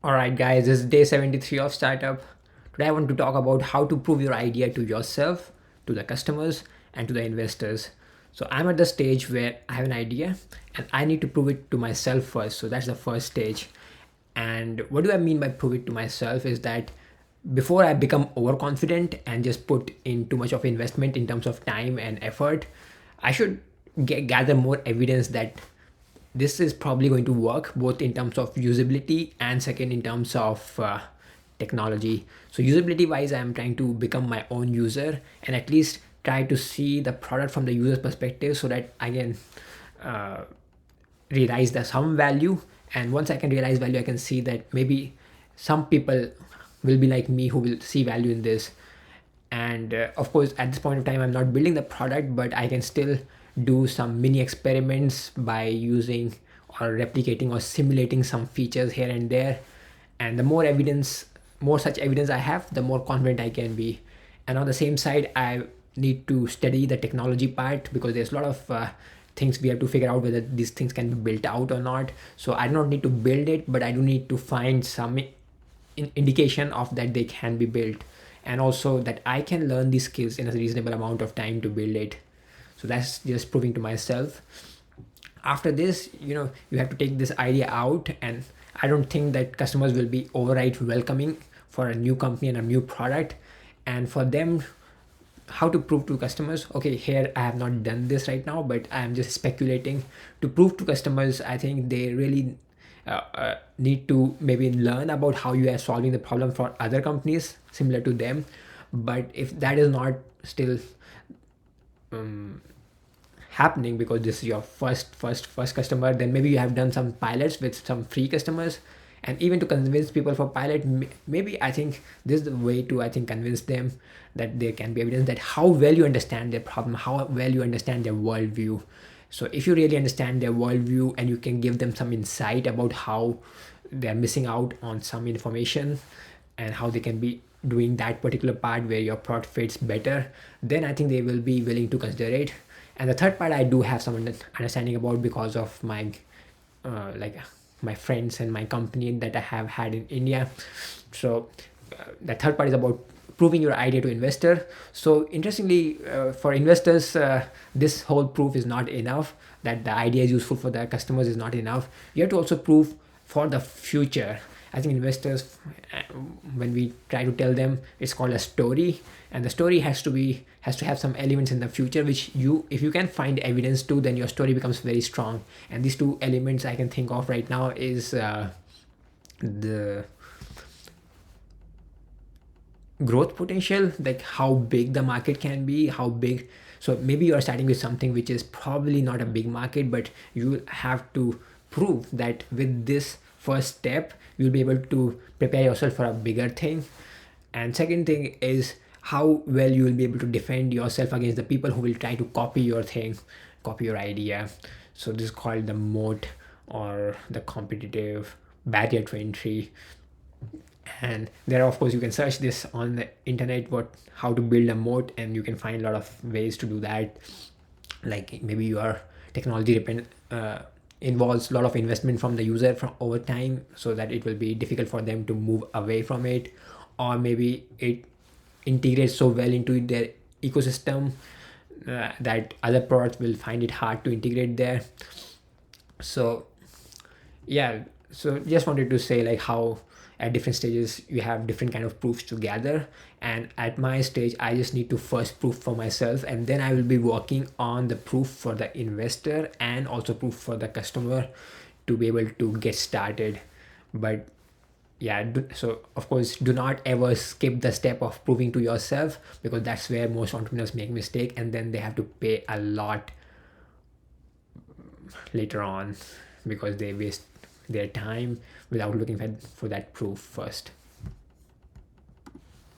All right, guys, this is day 73 of Startup. Today, I want to talk about how to prove your idea to yourself, to the customers, and to the investors. So, I'm at the stage where I have an idea and I need to prove it to myself first. So, that's the first stage. And what do I mean by prove it to myself is that before I become overconfident and just put in too much of investment in terms of time and effort, I should gather more evidence that this is probably going to work both in terms of usability and second in terms of technology. So usability wise, I'm trying to become my own user and at least try to see the product from the user's perspective so that I can uh, realize the some value. And once I can realize value, I can see that maybe some people will be like me who will see value in this. And of course, at this point of time, I'm not building the product, but I can still do some mini experiments by using or replicating or simulating some features here and there. And the more evidence, more such evidence I have, the more confident I can be. And on the same side, I need to study the technology part because there's a lot of things we have to figure out whether these things can be built out or not. So I do not need to build it, but I do need to find some indication of that they can be built, and also that I can learn these skills in a reasonable amount of time to build it. So that's just proving to myself. After this, you have to take this idea out, and I don't think that customers will be overright welcoming for a new company and a new product. And for them, how to prove to customers, okay, here I have not done this right now, but I am just speculating. To prove to customers, I think they really need to maybe learn about how you are solving the problem for other companies similar to them. But if that is not still happening because this is your first customer, then maybe you have done some pilots with some free customers. And even to convince people for pilot, maybe I think this is the way to, I think, convince them that there can be evidence that how well you understand their problem, how well you understand their worldview. So if you really understand their worldview and you can give them some insight about how they're missing out on some information and how they can be doing that particular part where your product fits better, then I think they will be willing to consider it. And the third part I do have some understanding about because of my like my friends and my company that I have had in India. So the third part is about proving your idea to investor. So interestingly, for investors, this whole proof is not enough. That the idea is useful for the customers is not enough. You have to also prove for the future. I think investors, when we try to tell them, it's called a story, and the story has to have some elements in the future which you, if you can find evidence to, then your story becomes very strong. And these two elements I can think of right now is the growth potential, like how big the market can be, how big. So maybe you are starting with something which is probably not a big market, but you have to prove that with this first step you'll be able to prepare yourself for a bigger thing. And second thing is how well you will be able to defend yourself against the people who will try to copy your thing, copy your idea. So this is called the moat or the competitive barrier to entry. And there are, of course, you can search this on the internet, what how to build a moat, and you can find a lot of ways to do that. Like maybe your technology involves a lot of investment from the user from over time, so that it will be difficult for them to move away from it. Or maybe it integrates so well into their ecosystem that other products will find it hard to integrate there. So yeah, so just wanted to say like how at different stages you have different kind of proofs to gather. And at my stage, I just need to first proof for myself, and then I will be working on the proof for the investor and also proof for the customer to be able to get started. But yeah, so of course, do not ever skip the step of proving to yourself, because that's where most entrepreneurs make mistake, and then they have to pay a lot later on because they waste their time without looking for that proof first.